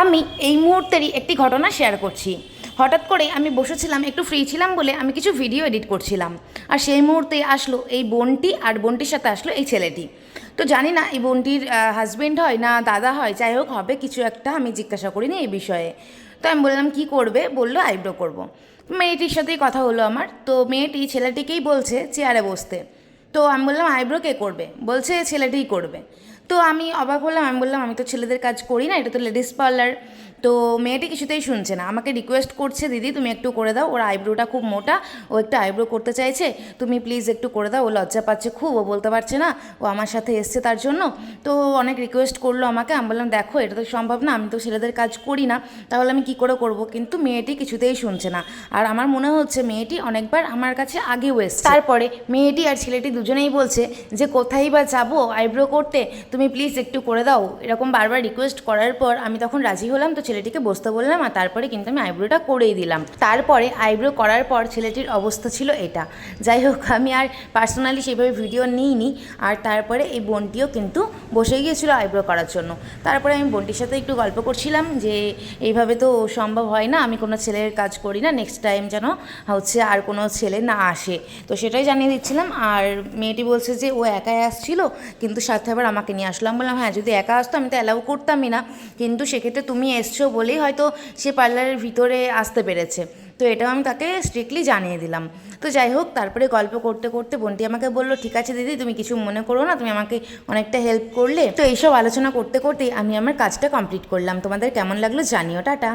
আমি এই মুহূর্তেরই একটি ঘটনা শেয়ার করছি। হঠাৎ করে আমি বসেছিলাম, একটু ফ্রি ছিলাম বলে আমি কিছু ভিডিও এডিট করছিলাম। আর সেই মুহূর্তে আসলো এই বোনটি, আর বোনটির সাথে আসলো এই ছেলেটি। তো জানি না এই বোনটির হাজবেন্ড হয় না দাদা হয়, যাই হোক হবে কিছু একটা, আমি জিজ্ঞাসা করিনি এই বিষয়ে। তো আমি বললাম কি করবে, বললো আইব্রো করব। মেয়েটির সাথেই কথা হলো আমার, তো মেয়েটি ছেলেটিকেই বলছে চেয়ারে বসতে। তো আমি বললাম আইব্রো কে করবে, বলছে ছেলেটিই করবে। তো আমি অবাক হলাম, আমি বললাম আমি তো ছেলেদের কাজ করি না, এটা তো লেডিস পার্লার। তো মেয়েটি কিছুতেই শুনছে না, আমাকে রিকোয়েস্ট করছে দিদি তুমি একটু করে দাও, ওর আইব্রোটা খুব মোটা, ও একটু আইব্রো করতে চাইছে, তুমি প্লিজ একটু করে দাও, ও লজ্জা পাচ্ছে খুব, ও বলতে পারছে না, ও আমার সাথে এসছে তার জন্য। তো অনেক রিকোয়েস্ট করলো আমাকে, আমি বললাম দেখো এটা তো সম্ভব না, আমি তো ছেলেদের কাজ করি না, তাহলে আমি কী করে করব। কিন্তু মেয়েটি কিছুতেই শুনছে না। আর আমার মনে হচ্ছে মেয়েটি অনেকবার আমার কাছে আগেও এসছে। তারপরে মেয়েটি আর ছেলেটি দুজনেই বলছে যে কোথায় বা যাবো আইব্রো করতে, তুমি প্লিজ একটু করে দাও, এরকম বারবার রিকোয়েস্ট করার পর আমি তখন রাজি হলাম। তো ছেলেটিকে বসতে বললাম, আর তারপরে কিন্তু আমি আইব্রোটা করেই দিলাম। তারপরে আইব্রো করার পর ছেলেটির অবস্থা ছিল এটা। যাই হোক, আমি আর পার্সোনালি সেভাবে ভিডিও নিইনি। আর তারপরে এই বোনটিও কিন্তু বসে গিয়েছিল আইব্রো করার জন্য। তারপরে আমি বোনটির সাথে একটু গল্প করছিলাম যে এইভাবে তো সম্ভব হয় না, আমি কোনো ছেলের কাজ করি না, নেক্সট টাইম যেন হচ্ছে আর কোনো ছেলে না আসে, তো সেটাই জানিয়ে দিচ্ছিলাম। আর মেয়েটি বলছে যে ও একাই আসছিল, কিন্তু সাথে আবার আমাকে নিয়ে আসলাম। বললাম হ্যাঁ, যদি একা আসতো আমি তো অ্যালাউ করতামই না, কিন্তু সেক্ষেত্রে তুমি এসছো বলেই হয়তো সে পার্লারের ভিতরে আসতে পেরেছে। তো এটাও আমি তাকে স্ট্রিক্টলি জানিয়ে দিলাম। তো যাই হোক, তারপরে গল্প করতে করতে বোনটি আমাকে বললো ঠিক আছে দিদি তুমি কিছু মনে করো না, তুমি আমাকে অনেকটা হেল্প করলে। তো এইসব আলোচনা করতে করতেই আমি আমার কাজটা কমপ্লিট করলাম। তোমাদের কেমন লাগলো জানিও, টাটা।